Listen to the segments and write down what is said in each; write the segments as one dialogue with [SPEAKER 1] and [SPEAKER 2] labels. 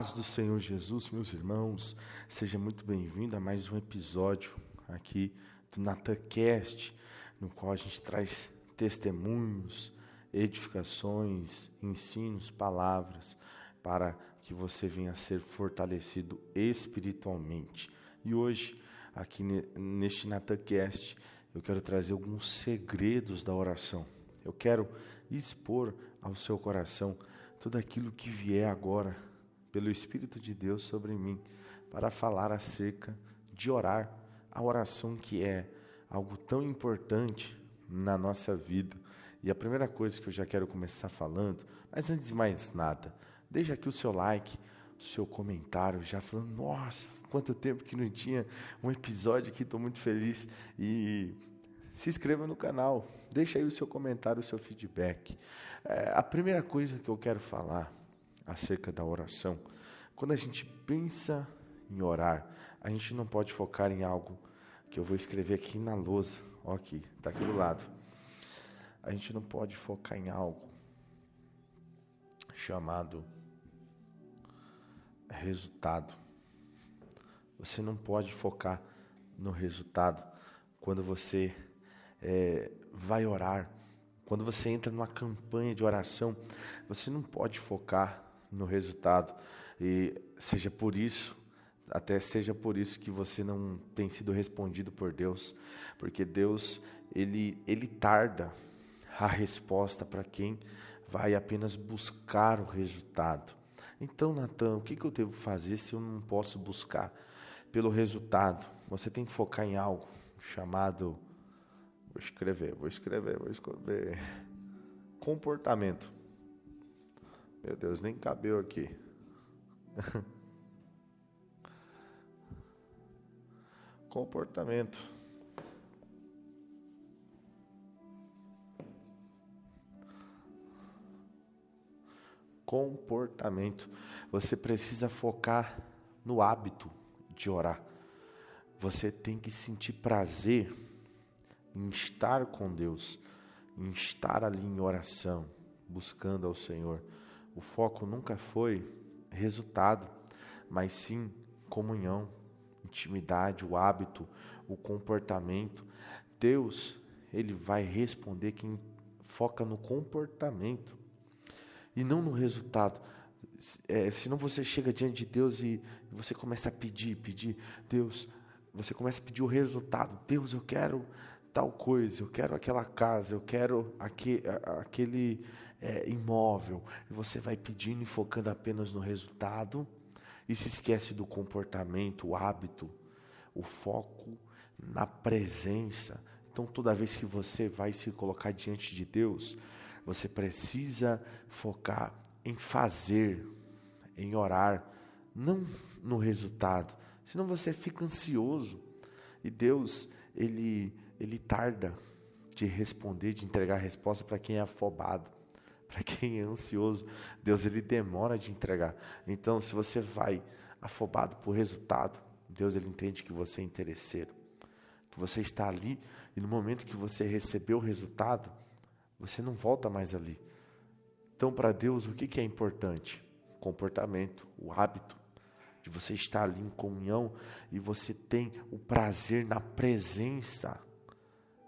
[SPEAKER 1] Paz do Senhor Jesus, meus irmãos, seja muito bem-vindo a mais um episódio aqui do NatanCast, no qual a gente traz testemunhos, edificações, ensinos, palavras, para que você venha a ser fortalecido espiritualmente. E hoje, aqui neste NatanCast, eu quero trazer alguns segredos da oração. Eu quero expor ao seu coração tudo aquilo que vier agora pelo Espírito de Deus sobre mim, para falar acerca de orar, a oração que é algo tão importante na nossa vida. E a primeira coisa que eu já quero começar falando, mas antes de mais nada, deixa aqui o seu like, o seu comentário, já falando, nossa, quanto tempo que não tinha um episódio aqui, estou muito feliz. E se inscreva no canal, deixa aí o seu comentário, o seu feedback. A primeira coisa que eu quero falar acerca da oração, quando a gente pensa em orar, a gente não pode focar em algo que eu vou escrever aqui na lousa, ó, aqui, está aqui do lado. A gente não pode focar em algo chamado resultado. Você não pode focar no resultado quando você vai orar. Quando você entra numa campanha de oração, você não pode focar no resultado, e seja por isso que você não tem sido respondido por Deus, porque Deus, ele tarda a resposta para quem vai apenas buscar o resultado. Então, Natan, o que eu devo fazer se eu não posso buscar pelo resultado? Você tem que focar em algo chamado, vou escrever, comportamento. Meu Deus, nem cabeu aqui. Comportamento. Comportamento. Você precisa focar no hábito de orar. Você tem que sentir prazer em estar com Deus, em estar ali em oração, buscando ao Senhor. O foco nunca foi resultado, mas sim comunhão, intimidade, o hábito, o comportamento. Deus, ele vai responder quem foca no comportamento e não no resultado. Senão você chega diante de Deus e você começa a pedir, Deus, você começa a pedir o resultado. Deus, eu quero tal coisa, eu quero aquela casa, eu quero aquele imóvel. E você vai pedindo e focando apenas no resultado e se esquece do comportamento, o hábito, o foco na presença. Então, toda vez que você vai se colocar diante de Deus, você precisa focar em fazer, em orar, não no resultado. Senão você fica ansioso e Deus, ele tarda de responder, de entregar a resposta para quem é afobado, para quem é ansioso. Deus, ele demora de entregar. Então, se você vai afobado por resultado, Deus, ele entende que você é interesseiro, que você está ali e no momento que você recebeu o resultado, você não volta mais ali. Então, para Deus, o que é importante? O comportamento, o hábito de você estar ali em comunhão e você tem o prazer na presença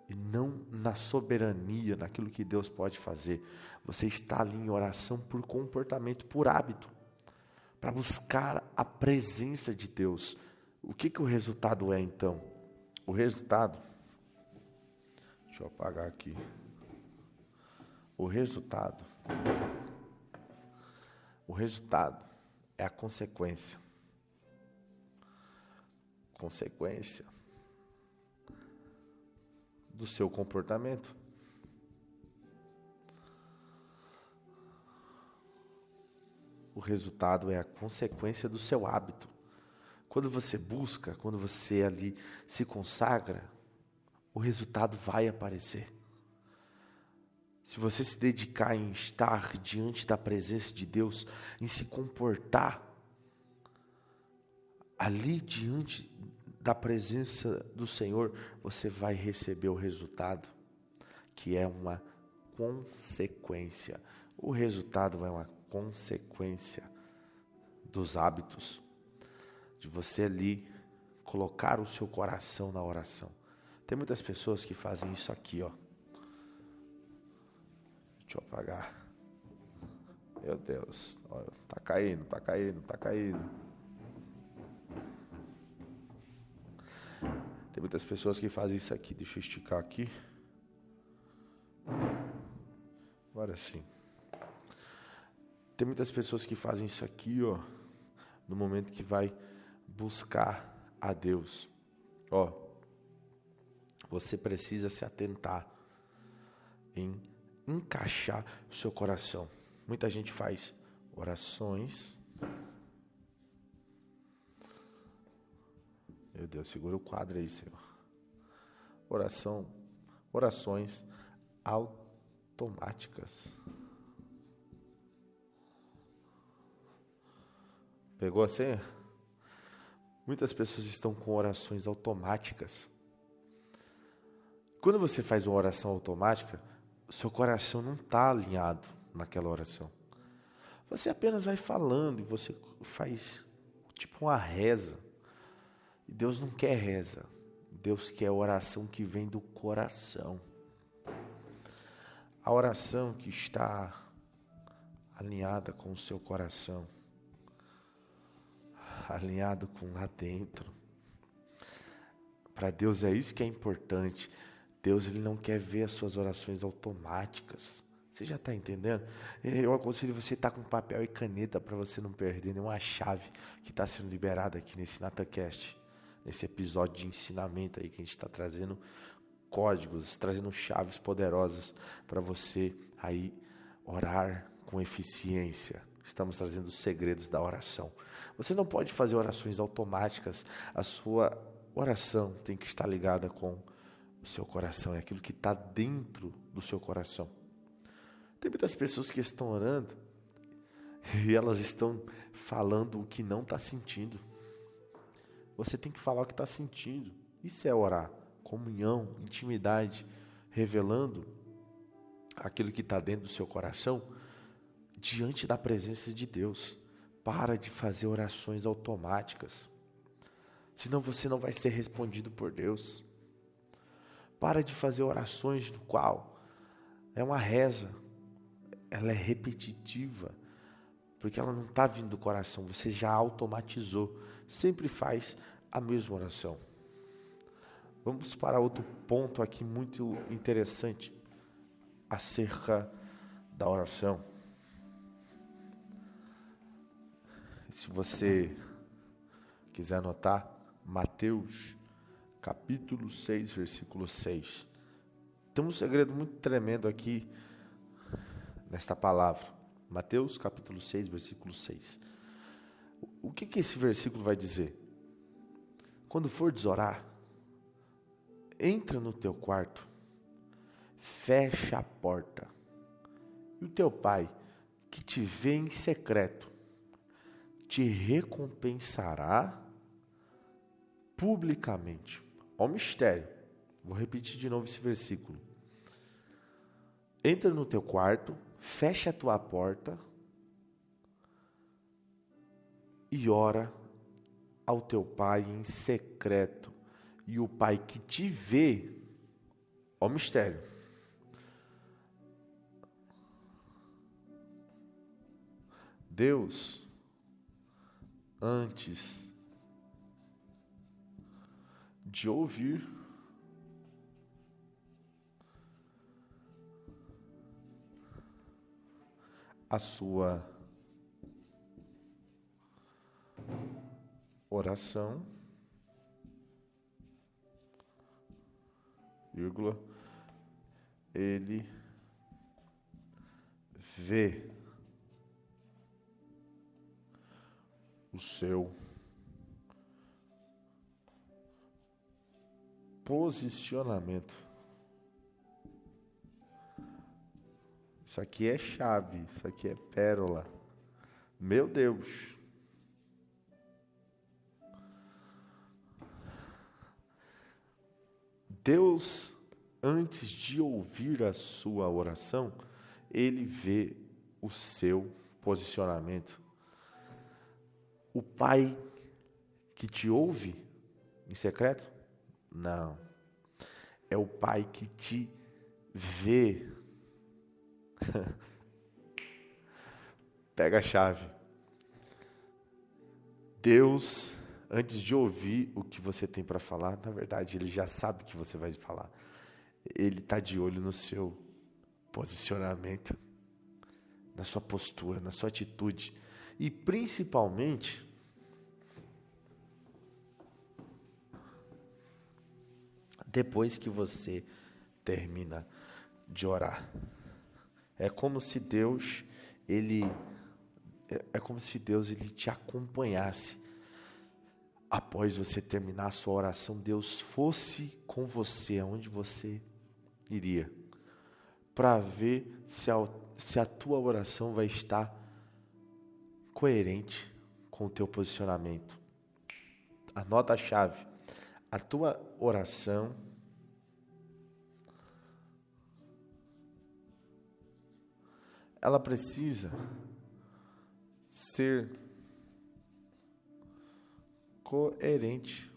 [SPEAKER 1] e não na soberania, naquilo que Deus pode fazer. Você está ali em oração por comportamento, por hábito, para buscar a presença de Deus. O que o resultado é então? O resultado, deixa eu apagar aqui. O resultado é a consequência do seu comportamento. O resultado é a consequência do seu hábito. Quando você busca, quando você ali se consagra, o resultado vai aparecer. Se você se dedicar em estar diante da presença de Deus, em se comportar ali diante da presença do Senhor, você vai receber o resultado, que é uma consequência. O resultado é uma consequência dos hábitos, de você ali colocar o seu coração na oração. Tem muitas pessoas que fazem isso aqui, ó. Deixa eu apagar. Meu Deus, olha, tá caindo. Tem muitas pessoas que fazem isso aqui. Deixa eu esticar aqui. Agora sim. Tem muitas pessoas que fazem isso aqui, ó, no momento que vai buscar a Deus. Ó, você precisa se atentar em encaixar o seu coração. Muita gente faz orações. Meu Deus, segura o quadro aí, Senhor. Orações automáticas. Pegou a senha? Muitas pessoas estão com orações automáticas. Quando você faz uma oração automática, o seu coração não está alinhado naquela oração. Você apenas vai falando e você faz tipo uma reza. E Deus não quer reza. Deus quer oração que vem do coração. A oração que está alinhada com o seu coração. Alinhado com lá dentro. Para Deus é isso que é importante. Deus, Ele não quer ver as suas orações automáticas. Você já está entendendo? Eu aconselho você estar com papel e caneta para você não perder nenhuma chave que está sendo liberada aqui nesse NataCast. Nesse episódio de ensinamento aí que a gente está trazendo códigos, trazendo chaves poderosas para você aí orar com eficiência. Estamos trazendo os segredos da oração. Você não pode fazer orações automáticas. A sua oração tem que estar ligada com o seu coração. É aquilo que está dentro do seu coração. Tem muitas pessoas que estão orando e elas estão falando o que não está sentindo. Você tem que falar o que está sentindo. Isso é orar. Comunhão, intimidade, revelando aquilo que está dentro do seu coração diante da presença de Deus. Para de fazer orações automáticas. Senão você não vai ser respondido por Deus. Para de fazer orações no qual é uma reza. Ela é repetitiva. Porque ela não está vindo do coração. Você já automatizou. Sempre faz a mesma oração. Vamos para outro ponto aqui muito interessante. Acerca da oração. Se você quiser anotar, Mateus, capítulo 6, versículo 6. Tem um segredo muito tremendo aqui, nesta palavra. Mateus, capítulo 6, versículo 6. O que esse versículo vai dizer? Quando for orar, entra no teu quarto, fecha a porta, e o teu pai, que te vê em secreto, te recompensará publicamente. Olha o mistério. Vou repetir de novo esse versículo. Entra no teu quarto, fecha a tua porta e ora ao teu pai em secreto. E o pai que te vê, olha o mistério. Deus, antes de ouvir a sua oração, vírgula, Ele vê o seu posicionamento. Isso aqui é chave, isso aqui é pérola. Meu Deus. Deus, antes de ouvir a sua oração, Ele vê o seu posicionamento. o Pai que te ouve em secreto? Não. É o Pai que te vê. Pega a chave. Deus, antes de ouvir o que você tem para falar, na verdade, Ele já sabe o que você vai falar. Ele está de olho no seu posicionamento, na sua postura, na sua atitude. E principalmente, depois que você termina de orar. É como se Deus, Ele te acompanhasse. Após você terminar a sua oração, Deus fosse com você, aonde você iria, para ver se a tua oração vai estar coerente com o teu posicionamento. Anota a chave. A tua oração ela precisa ser coerente.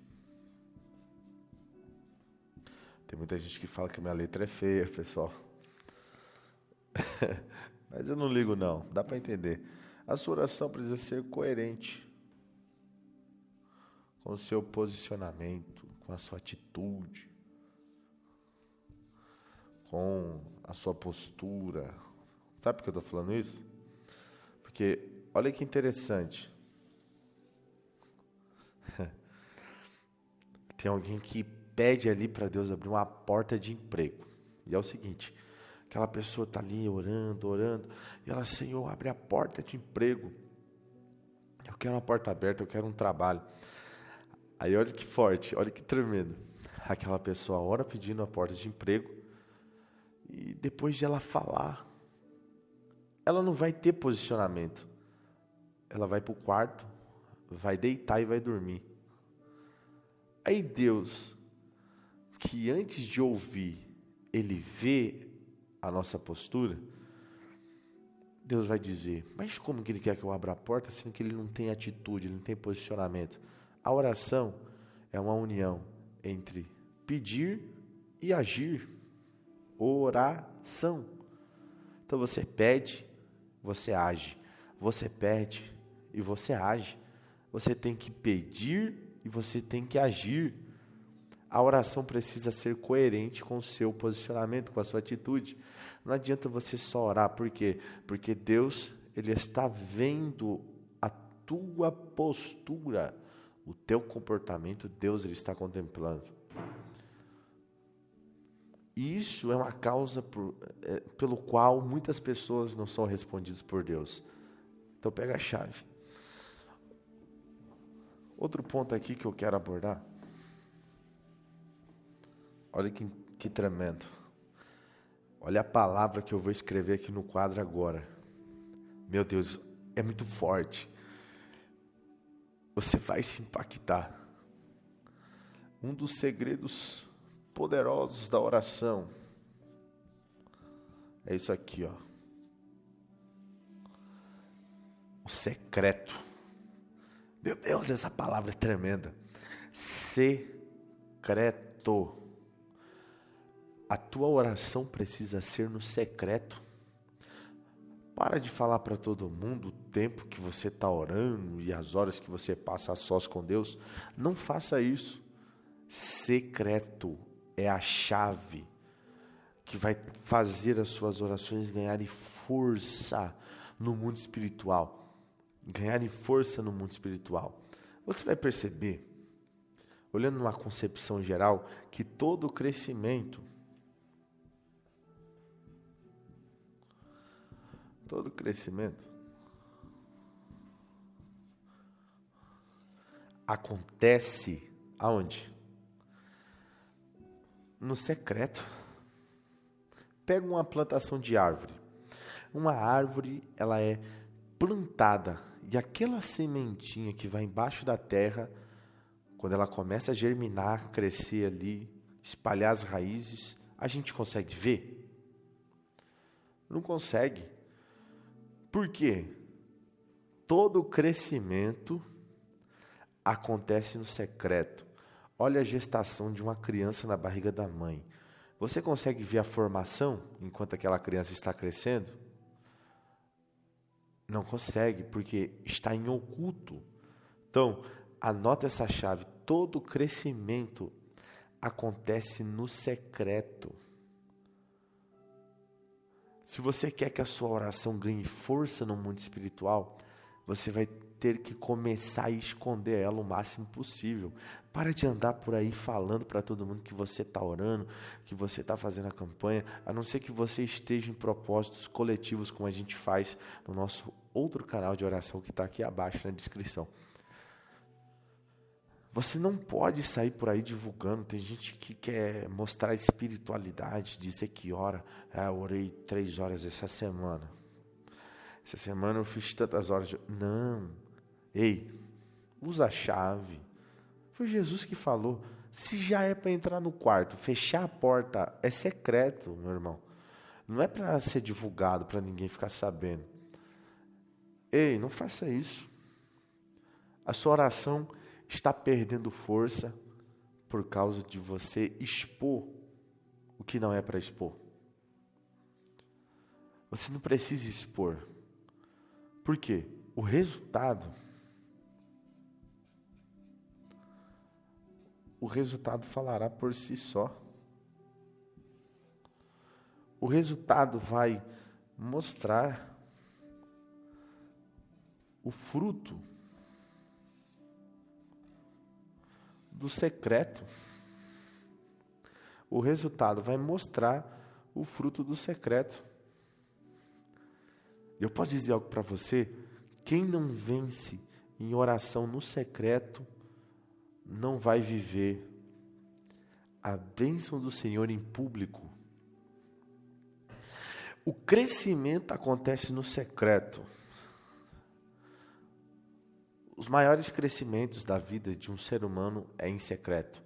[SPEAKER 1] Tem muita gente que fala que a minha letra é feia, pessoal. Mas eu não ligo não, dá para entender. A sua oração precisa ser coerente com o seu posicionamento, com a sua atitude, com a sua postura. Sabe por que eu estou falando isso? Porque, olha que interessante. Tem alguém que pede ali para Deus abrir uma porta de emprego. E é o seguinte, aquela pessoa está ali orando, e ela, Senhor, abre a porta de emprego. Eu quero uma porta aberta, eu quero um trabalho. Aí olha que forte, olha que tremendo. Aquela pessoa ora pedindo a porta de emprego, e depois de ela falar, ela não vai ter posicionamento. Ela vai para o quarto, vai deitar e vai dormir. Aí Deus, que antes de ouvir, Ele vê a nossa postura, Deus vai dizer, mas como que Ele quer que eu abra a porta, sendo que Ele não tem atitude, Ele não tem posicionamento? A oração é uma união entre pedir e agir. Oração. Então você pede, você age. Você pede e você age. Você tem que pedir e você tem que agir. A oração precisa ser coerente com o seu posicionamento, com a sua atitude. Não adianta você só orar, por quê? Porque Deus, Ele está vendo a tua postura, o teu comportamento, Deus, Ele está contemplando. E isso é uma causa pelo qual muitas pessoas não são respondidas por Deus. Então pega a chave. Outro ponto aqui que eu quero abordar. Olha que tremendo. Olha a palavra que eu vou escrever aqui no quadro agora. Meu Deus, é muito forte. Você vai se impactar. Um dos segredos poderosos da oração é isso aqui, ó. O secreto. Meu Deus, essa palavra é tremenda. Secreto. A tua oração precisa ser no secreto. Para de falar para todo mundo o tempo que você está orando e as horas que você passa a sós com Deus. Não faça isso. Secreto é a chave que vai fazer as suas orações ganharem força no mundo espiritual. Ganharem força no mundo espiritual. Você vai perceber, olhando numa concepção geral, que todo crescimento acontece aonde? No secreto. Pega uma plantação de árvore. Uma árvore, ela é plantada, e aquela sementinha que vai embaixo da terra, quando ela começa a germinar, crescer ali, espalhar as raízes, a gente consegue ver? Não consegue. Por quê? Todo crescimento acontece no secreto. Olha a gestação de uma criança na barriga da mãe. Você consegue ver a formação enquanto aquela criança está crescendo? Não consegue, porque está em oculto. Então, anota essa chave. Todo crescimento acontece no secreto. Se você quer que a sua oração ganhe força no mundo espiritual, você vai ter que começar a esconder ela o máximo possível. Para de andar por aí falando para todo mundo que você está orando, que você está fazendo a campanha, a não ser que você esteja em propósitos coletivos, como a gente faz no nosso outro canal de oração que está aqui abaixo na descrição. Você não pode sair por aí divulgando. Tem gente que quer mostrar espiritualidade, dizer que ora. Eu orei 3 horas essa semana. Essa semana eu fiz tantas horas. Não. Ei, usa a chave. Foi Jesus que falou. Se já é para entrar no quarto, fechar a porta, é secreto, meu irmão. Não é para ser divulgado, para ninguém ficar sabendo. Ei, não faça isso. A sua oração está perdendo força por causa de você expor o que não é para expor. Você não precisa expor. Por quê? O resultado falará por si só. O resultado vai mostrar o fruto do secreto. O resultado vai mostrar o fruto do secreto. Eu posso dizer algo para você? Quem não vence em oração no secreto, não vai viver a bênção do Senhor em público. O crescimento acontece no secreto. Os maiores crescimentos da vida de um ser humano é em secreto.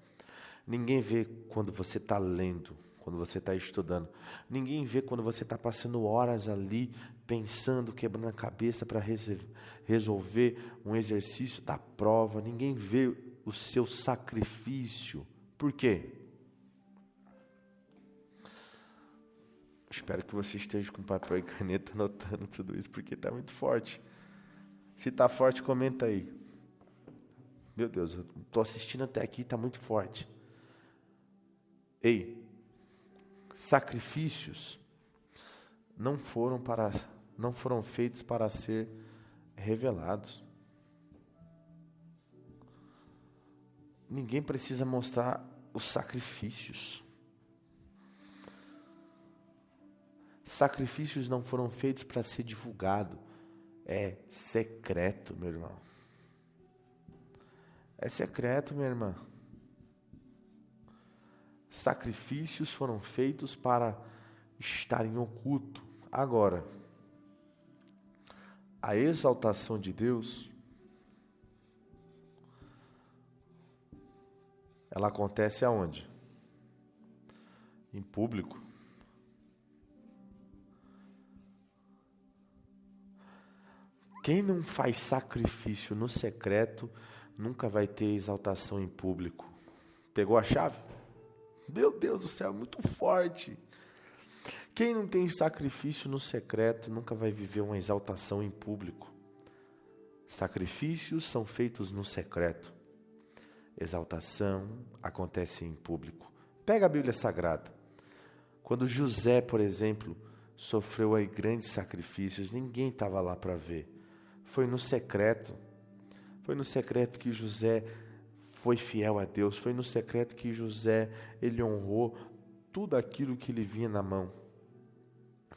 [SPEAKER 1] Ninguém vê quando você está lendo, quando você está estudando. Ninguém vê quando você está passando horas ali, pensando, quebrando a cabeça para resolver um exercício da prova. Ninguém vê o seu sacrifício. Por quê? Espero que você esteja com papel e caneta anotando tudo isso, porque está muito forte. Se está forte, comenta aí. Meu Deus, eu estou assistindo até aqui, está muito forte. Ei, sacrifícios não foram feitos para ser revelados. Ninguém precisa mostrar os sacrifícios. Sacrifícios não foram feitos para ser divulgado. É secreto, meu irmão. É secreto, minha irmã. Sacrifícios foram feitos para estar em oculto. Agora, a exaltação de Deus, ela acontece aonde? Em público. Quem não faz sacrifício no secreto, nunca vai ter exaltação em público. Pegou a chave? Meu Deus do céu, muito forte. Quem não tem sacrifício no secreto, nunca vai viver uma exaltação em público. Sacrifícios são feitos no secreto. Exaltação acontece em público. Pega a Bíblia Sagrada. Quando José, por exemplo, sofreu aí grandes sacrifícios, ninguém estava lá para ver. Foi no secreto. Foi no secreto que José foi fiel a Deus. Foi no secreto que José, ele honrou tudo aquilo que lhe vinha na mão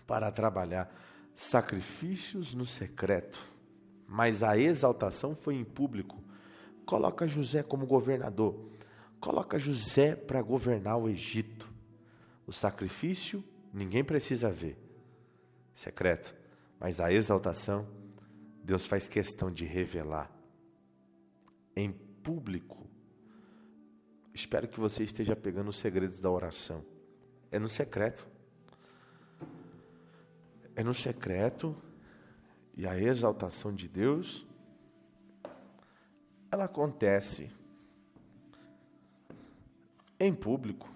[SPEAKER 1] para trabalhar. Sacrifícios no secreto. Mas a exaltação foi em público. Coloca José como governador. Coloca José para governar o Egito. O sacrifício, ninguém precisa ver. Secreto. Mas a exaltação, Deus faz questão de revelar. Em público. Espero que você esteja pegando os segredos da oração. É no secreto. É no secreto. E a exaltação de Deus ela acontece em público.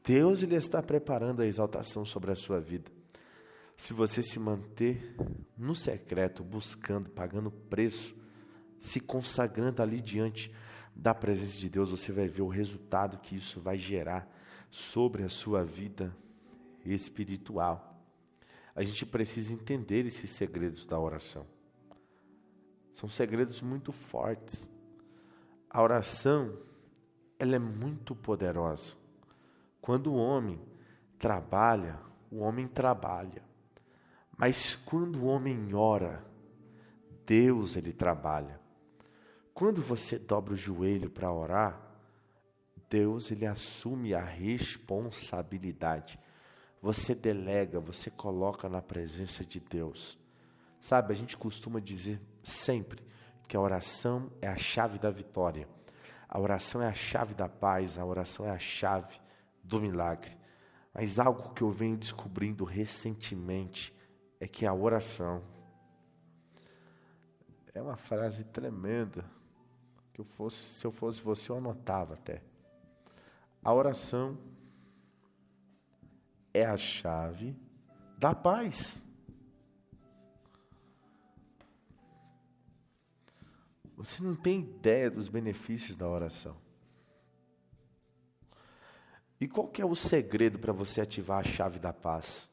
[SPEAKER 1] Deus ele está preparando a exaltação sobre a sua vida. Se você se manter no secreto, buscando, pagando preço, se consagrando ali diante da presença de Deus, você vai ver o resultado que isso vai gerar sobre a sua vida espiritual. A gente precisa entender esses segredos da oração. São segredos muito fortes. A oração, ela é muito poderosa. Quando o homem trabalha, o homem trabalha. Mas quando o homem ora, Deus ele trabalha. Quando você dobra o joelho para orar, Deus ele assume a responsabilidade. Você delega, você coloca na presença de Deus. Sabe, a gente costuma dizer sempre que a oração é a chave da vitória. A oração é a chave da paz, a oração é a chave do milagre. Mas algo que eu venho descobrindo recentemente é que a oração é uma frase tremenda, que se eu fosse você, eu anotava até. A oração é a chave da paz. Você não tem ideia dos benefícios da oração. E qual que é o segredo para você ativar a chave da paz?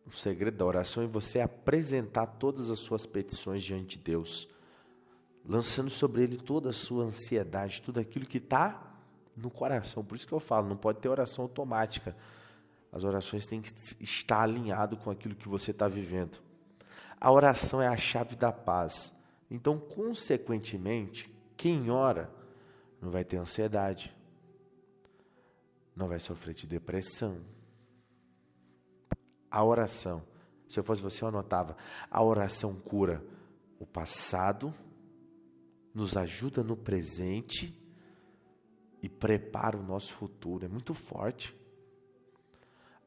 [SPEAKER 1] O segredo da oração é você apresentar todas as suas petições diante de Deus, lançando sobre Ele toda a sua ansiedade, tudo aquilo que está no coração. Por isso que eu falo, não pode ter oração automática. As orações têm que estar alinhado com aquilo que você está vivendo. A oração é a chave da paz. Então, consequentemente, quem ora não vai ter ansiedade, não vai sofrer de depressão. A oração, se eu fosse você, eu anotava, a oração cura o passado, nos ajuda no presente e prepara o nosso futuro. É muito forte.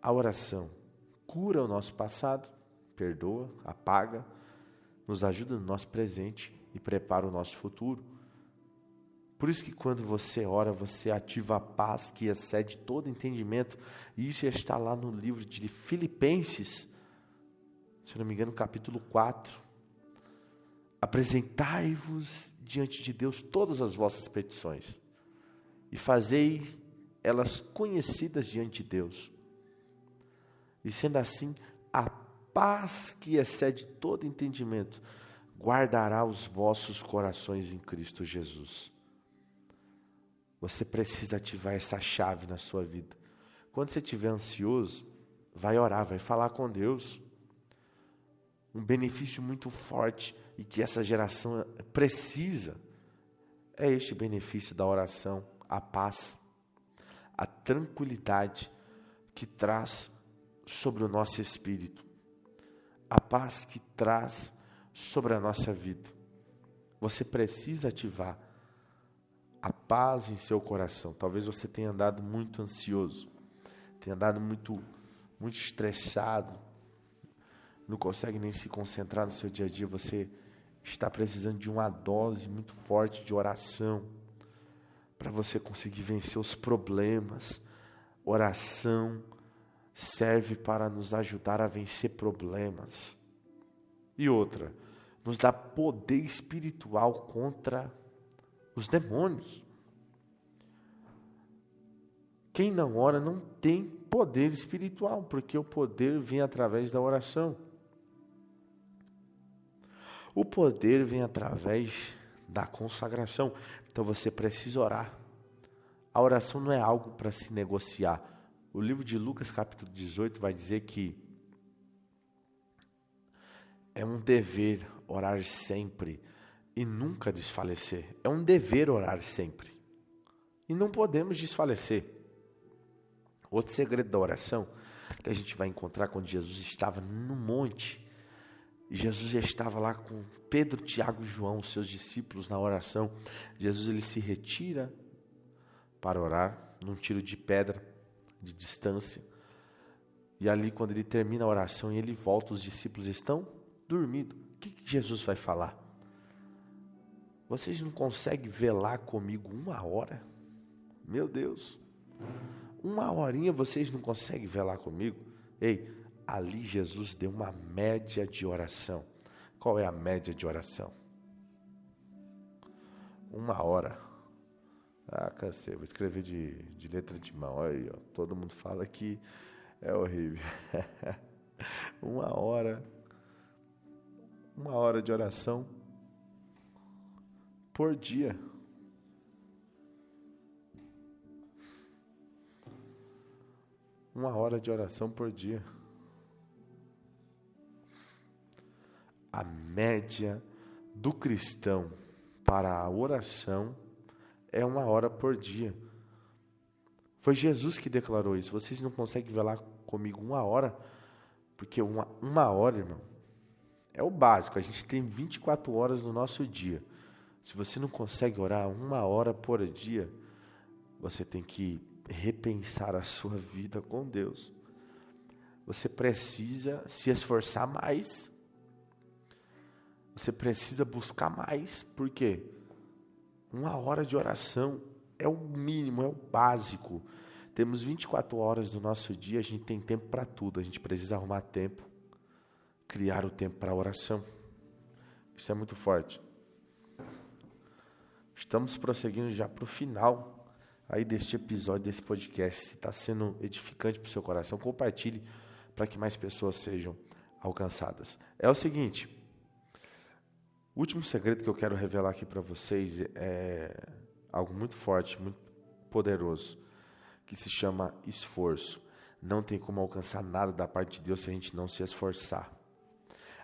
[SPEAKER 1] A oração cura o nosso passado, perdoa, apaga, nos ajuda no nosso presente e prepara o nosso futuro. Por isso que quando você ora, você ativa a paz que excede todo entendimento. E isso está lá no livro de Filipenses, se não me engano, capítulo 4. Apresentai-vos diante de Deus todas as vossas petições e fazei elas conhecidas diante de Deus. E sendo assim, a paz que excede todo entendimento guardará os vossos corações em Cristo Jesus. Você precisa ativar essa chave na sua vida. Quando você estiver ansioso, vai orar, vai falar com Deus. Um benefício muito forte e que essa geração precisa é este benefício da oração, a paz, a tranquilidade que traz sobre o nosso espírito, a paz que traz sobre a nossa vida. Você precisa ativar a paz em seu coração. Talvez você tenha andado muito ansioso, tenha andado muito estressado, não consegue nem se concentrar no seu dia a dia. Você está precisando de uma dose muito forte de oração para você conseguir vencer os problemas. Oração serve para nos ajudar a vencer problemas. E outra, nos dá poder espiritual contra os demônios. Quem não ora não tem poder espiritual, porque o poder vem através da oração. O poder vem através da consagração. Então você precisa orar. A oração não é algo para se negociar. O livro de Lucas, capítulo 18, vai dizer que é um dever orar sempre e nunca desfalecer. É um dever orar sempre. E não podemos desfalecer. Outro segredo da oração que a gente vai encontrar quando Jesus estava no monte. E Jesus já estava lá com Pedro, Tiago e João, os seus discípulos, na oração. Jesus ele se retira para orar, num tiro de pedra, de distância. E ali, quando ele termina a oração e ele volta, os discípulos estão dormindo. O que Jesus vai falar? Vocês não conseguem velar comigo 1 hora? Meu Deus, 1 horinha vocês não conseguem velar comigo? Ei, ali Jesus deu uma média de oração. Qual é a média de oração? 1 hora. Ah, cansei, vou escrever de letra de mão. Olha aí, ó, todo mundo fala que é horrível. 1 hora. 1 hora de oração por dia. Uma hora de oração por dia. A média do cristão para a oração é 1 hora por dia. Foi Jesus que declarou isso. Vocês não conseguem velar comigo 1 hora? Porque uma hora, irmão, é o básico. A gente tem 24 horas no nosso dia. Se você não consegue orar 1 hora por dia, você tem que repensar a sua vida com Deus. Você precisa se esforçar mais. Você precisa buscar mais. Por quê? 1 hora de oração é o mínimo, é o básico. Temos 24 horas do nosso dia, a gente tem tempo para tudo. A gente precisa arrumar tempo, criar o tempo para a oração. Isso é muito forte. Estamos prosseguindo já para o final aí deste episódio, desse podcast. Se está sendo edificante para o seu coração, compartilhe para que mais pessoas sejam alcançadas. É o seguinte, o último segredo que eu quero revelar aqui para vocês é algo muito forte, muito poderoso, que se chama esforço. Não tem como alcançar nada da parte de Deus se a gente não se esforçar.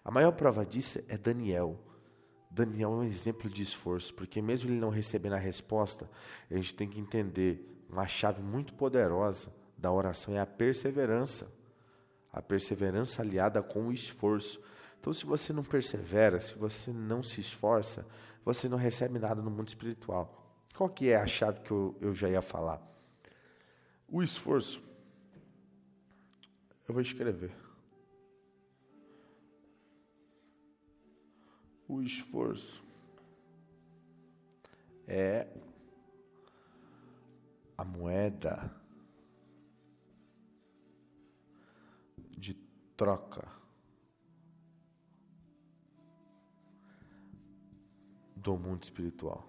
[SPEAKER 1] A maior prova disso é Daniel. Daniel é um exemplo de esforço, porque mesmo ele não recebendo a resposta, a gente tem que entender, uma chave muito poderosa da oração é a perseverança. A perseverança aliada com o esforço. Então, se você não persevera, se você não se esforça, você não recebe nada no mundo espiritual. Qual que é a chave que eu já ia falar? O esforço. Eu vou escrever. O esforço é a moeda de troca do mundo espiritual.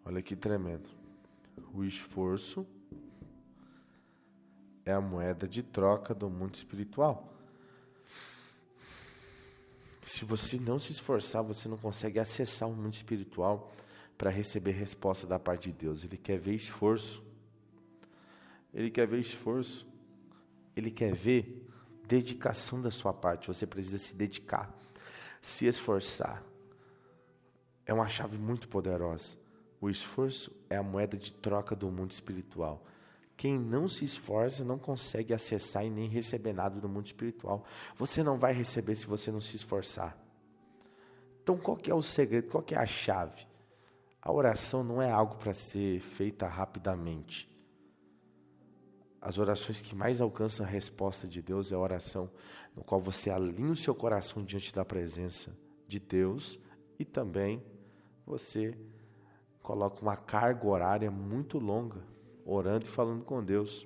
[SPEAKER 1] Olha que tremendo. O esforço é a moeda de troca do mundo espiritual. Se você não se esforçar, você não consegue acessar o mundo espiritual para receber resposta da parte de Deus. Ele quer ver esforço. Ele quer ver esforço. Ele quer ver dedicação da sua parte. Você precisa se dedicar, se esforçar. É uma chave muito poderosa. O esforço é a moeda de troca do mundo espiritual. Quem não se esforça não consegue acessar e nem receber nada do mundo espiritual. Você não vai receber se você não se esforçar. Então, qual que é o segredo? Qual que é a chave? A oração não é algo para ser feita rapidamente. As orações que mais alcançam a resposta de Deus é a oração no qual você alinha o seu coração diante da presença de Deus e também você coloca uma carga horária muito longa, orando e falando com Deus.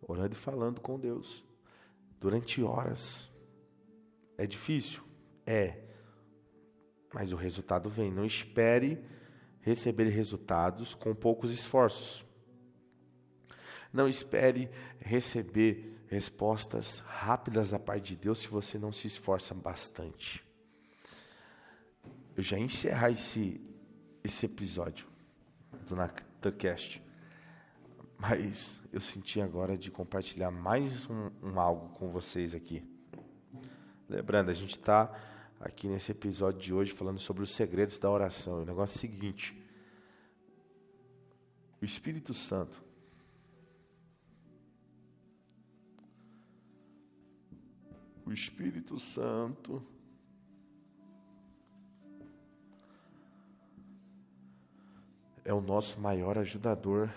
[SPEAKER 1] Orando e falando com Deus. Durante horas. É difícil? É. Mas o resultado vem. Não espere receber resultados com poucos esforços. Não espere receber respostas rápidas da parte de Deus se você não se esforça bastante. Eu já ia encerrar esse episódio do NataCast, mas eu senti agora de compartilhar mais um algo com vocês aqui. Lembrando, a gente está aqui nesse episódio de hoje falando sobre os segredos da oração. O negócio é o seguinte: o Espírito Santo é o nosso maior ajudador,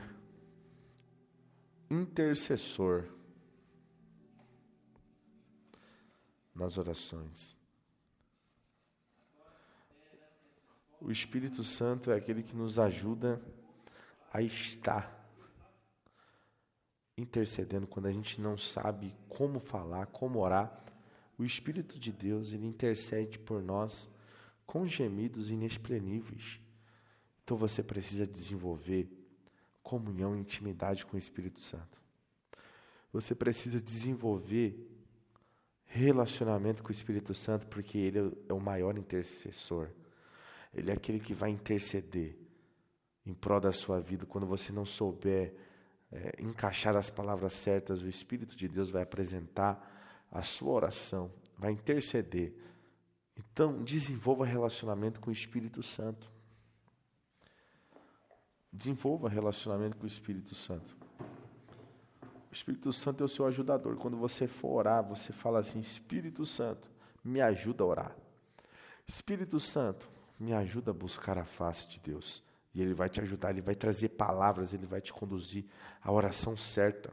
[SPEAKER 1] intercessor nas orações. O Espírito Santo é aquele que nos ajuda a estar intercedendo quando a gente não sabe como falar, como orar. O Espírito de Deus, ele intercede por nós com gemidos inexprimíveis. Então você precisa desenvolver comunhão e intimidade com o Espírito Santo. Você precisa desenvolver relacionamento com o Espírito Santo, porque ele é o maior intercessor. Ele é aquele que vai interceder em prol da sua vida. Quando você não souber encaixar as palavras certas, o Espírito de Deus vai apresentar a sua oração, vai interceder. Então, desenvolva relacionamento com o Espírito Santo. Desenvolva relacionamento com o Espírito Santo. O Espírito Santo é o seu ajudador. Quando você for orar, você fala assim: Espírito Santo, me ajuda a orar. Espírito Santo, me ajuda a buscar a face de Deus. E Ele vai te ajudar, Ele vai trazer palavras, Ele vai te conduzir à oração certa.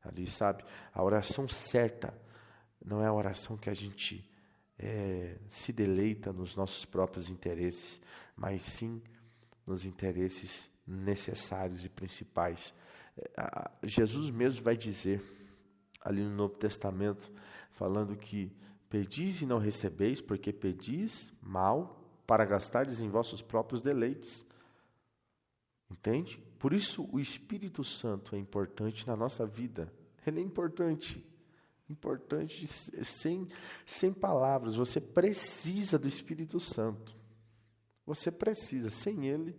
[SPEAKER 1] Ali, sabe? A oração certa não é a oração que a gente se deleita nos nossos próprios interesses, mas sim nos interesses necessários e principais. Jesus mesmo vai dizer, ali no Novo Testamento, falando que pedis e não recebeis, porque pedis mal para gastardes em vossos próprios deleites. Entende? Por isso o Espírito Santo é importante na nossa vida. Ele é importante sem palavras. Você precisa do Espírito Santo. Você precisa, sem Ele,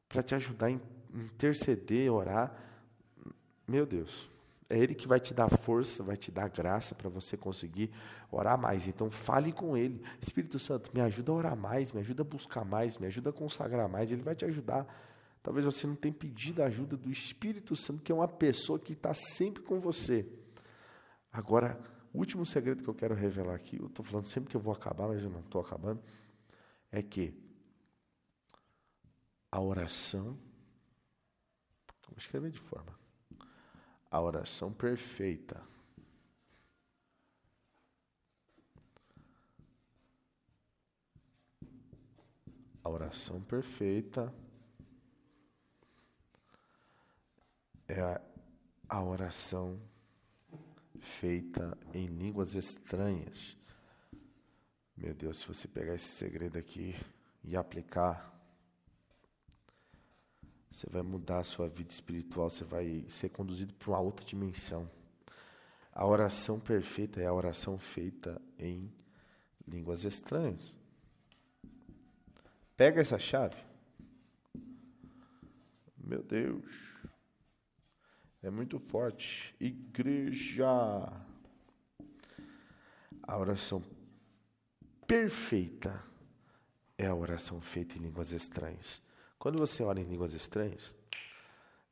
[SPEAKER 1] para te ajudar a interceder, orar. Meu Deus, é Ele que vai te dar força, vai te dar graça para você conseguir orar mais. Então fale com Ele: Espírito Santo, me ajuda a orar mais, me ajuda a buscar mais, me ajuda a consagrar mais. Ele vai te ajudar. Talvez você não tenha pedido a ajuda do Espírito Santo, que é uma pessoa que está sempre com você. Agora, o último segredo que eu quero revelar aqui, eu estou falando sempre que eu vou acabar, mas eu não estou acabando, é que a oração, vou escrever de forma, a oração perfeita é a oração feita em línguas estranhas. Meu Deus, se você pegar esse segredo aqui e aplicar, você vai mudar a sua vida espiritual, você vai ser conduzido para uma outra dimensão. A oração perfeita é a oração feita em línguas estranhas. Pega essa chave. Meu Deus, é muito forte. Igreja, a oração perfeita é a oração feita em línguas estranhas. Quando você ora em línguas estranhas,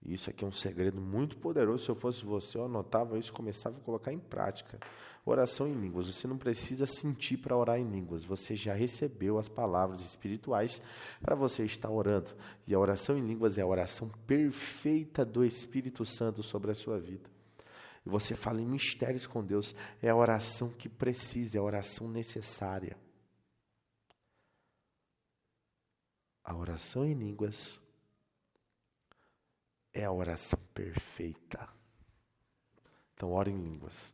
[SPEAKER 1] isso aqui é um segredo muito poderoso. Se eu fosse você, eu anotava isso e começava a colocar em prática. Oração em línguas. Você não precisa sentir para orar em línguas. Você já recebeu as palavras espirituais para você estar orando. E a oração em línguas é a oração perfeita do Espírito Santo sobre a sua vida. E você fala em mistérios com Deus. É a oração que precisa, é a oração necessária. A oração em línguas é a oração perfeita. Então, ore em línguas.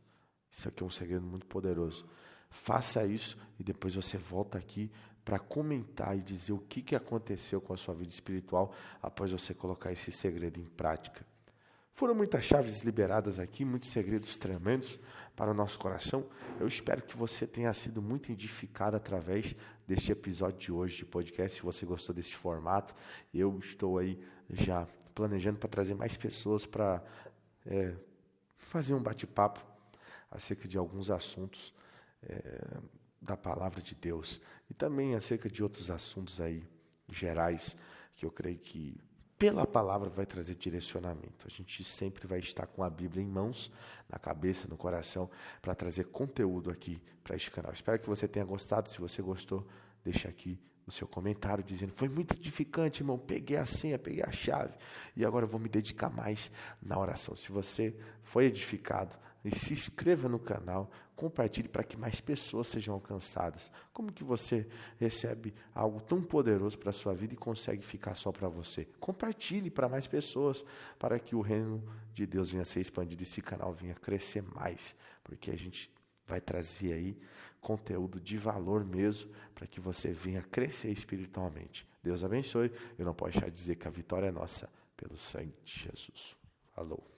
[SPEAKER 1] Isso aqui é um segredo muito poderoso. Faça isso e depois você volta aqui para comentar e dizer o que aconteceu com a sua vida espiritual após você colocar esse segredo em prática. Foram muitas chaves liberadas aqui, muitos segredos tremendos para o nosso coração. Eu espero que você tenha sido muito edificado através deste episódio de hoje de podcast. Se você gostou desse formato, eu estou aí já planejando para trazer mais pessoas para fazer um bate-papo acerca de alguns assuntos da palavra de Deus e também acerca de outros assuntos aí gerais que eu creio que pela palavra vai trazer direcionamento. A gente sempre vai estar com a Bíblia em mãos, na cabeça, no coração, para trazer conteúdo aqui para este canal. Espero que você tenha gostado. Se você gostou, deixa aqui o seu comentário dizendo: foi muito edificante, irmão, peguei a senha, peguei a chave e agora eu vou me dedicar mais na oração. Se você foi edificado, se inscreva no canal, compartilhe para que mais pessoas sejam alcançadas. Como que você recebe algo tão poderoso para a sua vida e consegue ficar só para você? Compartilhe para mais pessoas, para que o reino de Deus venha a ser expandido e esse canal venha a crescer mais, porque a gente vai trazer aí conteúdo de valor mesmo, para que você venha crescer espiritualmente. Deus abençoe. Eu não posso deixar de dizer que a vitória é nossa pelo sangue de Jesus. Falou.